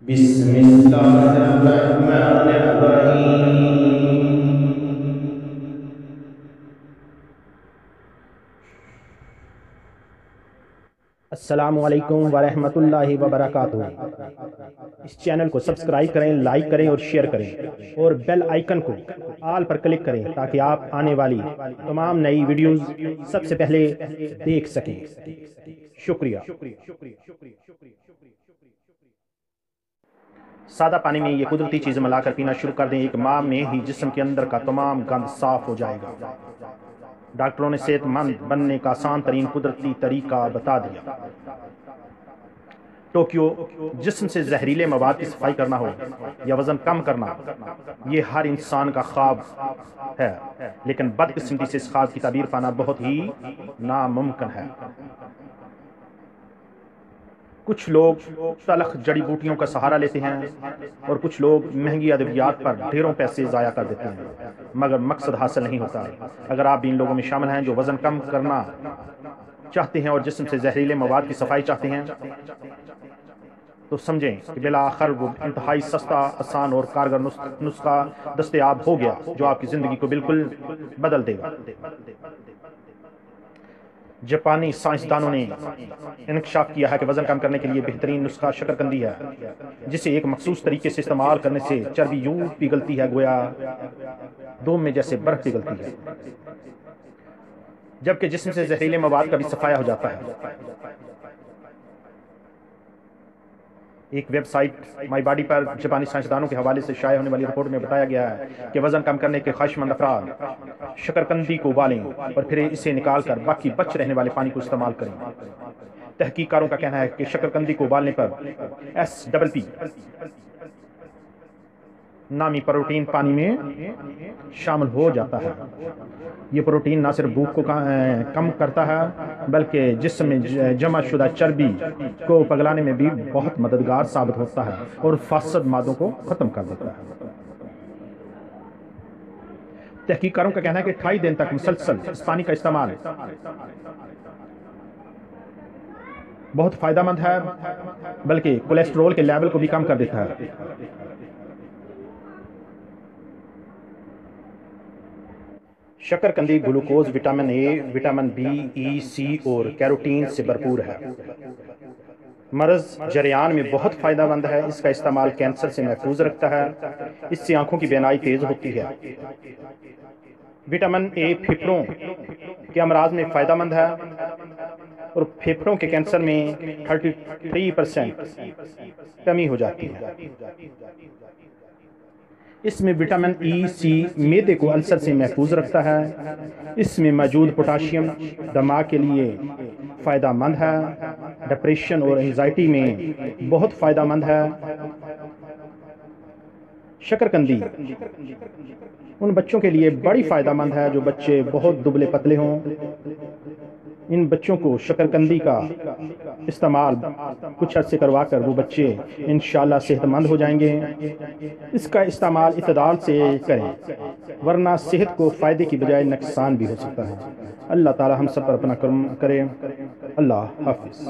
بسم اللہ الرحمن الرحیم۔ السلام علیکم ورحمۃ اللہ وبرکاتہ۔ اس چینل کو سبسکرائب کریں، لائک کریں اور شیئر کریں، اور بیل آئیکن کو آل پر کلک کریں تاکہ آپ آنے والی تمام نئی ویڈیوز سب سے پہلے دیکھ سکیں۔ شکریہ۔ سادہ پانی میں یہ قدرتی چیزیں ملا کر پینا شروع کر دیں، ایک ماہ میں ہی جسم کے اندر کا تمام گند صاف ہو جائے گا۔ ڈاکٹروں نے صحت مند بننے کا آسان ترین قدرتی طریقہ بتا دیا۔ ٹوکیو، جسم سے زہریلے مواد کی صفائی کرنا ہو یا وزن کم کرنا، یہ ہر انسان کا خواب ہے، لیکن بدقسمتی سے اس خواب کی تعبیر پانا بہت ہی ناممکن ہے۔ کچھ لوگ تلخ جڑی بوٹیوں کا سہارا لیتے ہیں اور کچھ لوگ مہنگی ادویات پر ڈھیروں پیسے ضائع کر دیتے ہیں، مگر مقصد حاصل نہیں ہوتا۔ اگر آپ بھی ان لوگوں میں شامل ہیں جو وزن کم کرنا چاہتے ہیں اور جسم سے زہریلے مواد کی صفائی چاہتے ہیں، تو سمجھیں کہ بالآخر وہ انتہائی سستا، آسان اور کارگر نسخہ دستیاب ہو گیا جو آپ کی زندگی کو بالکل بدل دے گا۔ جاپانی سائنسدانوں نے انکشاف کیا ہے کہ وزن کم کرنے کے لیے بہترین نسخہ شکرکندی ہے، جسے ایک مخصوص طریقے سے استعمال کرنے سے چربی یوں پگھلتی ہے گویا دوم میں جیسے برف پگھلتی ہے، جبکہ جسم سے زہریلے مواد کا بھی صفایا ہو جاتا ہے۔ ایک ویب سائٹ مائی باڈی پر جاپانی سائنسدانوں کے حوالے سے شائع ہونے والی رپورٹ میں بتایا گیا ہے کہ وزن کم کرنے کے خواہشمند افراد شکرکندی کو ابالیں اور پھر اسے نکال کر باقی بچ رہنے والے پانی کو استعمال کریں۔ تحقیق کاروں کا کہنا ہے کہ شکرکندی کو ابالنے پر SPP نامی پروٹین پانی میں شامل ہو جاتا ہے۔ یہ پروٹین نہ صرف بھوک کو کم کرتا ہے بلکہ جسم میں جمع شدہ چربی کو پگھلانے میں بھی بہت مددگار ثابت ہوتا ہے اور فاسد مادوں کو ختم کر دیتا ہے۔ تحقیق کاروں کا کہنا ہے کہ 28 دن تک مسلسل اس پانی کا استعمال بہت فائدہ مند ہے، بلکہ کولیسٹرول کے لیول کو بھی کم کر دیتا ہے۔ شکرکندی glucose, vitamin A, vitamin B, E, C اور کیروٹین سے بھرپور ہے۔ مرض جریان میں بہت فائدہ مند ہے۔ اس کا استعمال کینسر سے محفوظ رکھتا ہے۔ اس سے آنکھوں کی بینائی تیز ہوتی ہے۔ وٹامن اے پھیپھڑوں کے امراض میں فائدہ مند ہے اور پھیپھڑوں کے کینسر میں 33% کمی ہو جاتی ہے۔ اس میں وٹامن ای، سی معدے کو السر سے محفوظ رکھتا ہے۔ اس میں موجود پوٹاشیم دماغ کے لیے فائدہ مند ہے، ڈپریشن اور انزائٹی میں بہت فائدہ مند ہے۔ شکرکندی ان بچوں کے لیے بڑی فائدہ مند ہے جو بچے بہت دبلے پتلے ہوں۔ ان بچوں کو شکرکندی کا استعمال کچھ عرصے کروا کر وہ بچے انشاءاللہ صحت مند ہو جائیں گے۔ اس کا استعمال اعتدال سے کریں، ورنہ صحت کو فائدے کی بجائے نقصان بھی ہو سکتا ہے۔ اللہ تعالی ہم سب پر اپنا کرم کرے۔ اللہ حافظ۔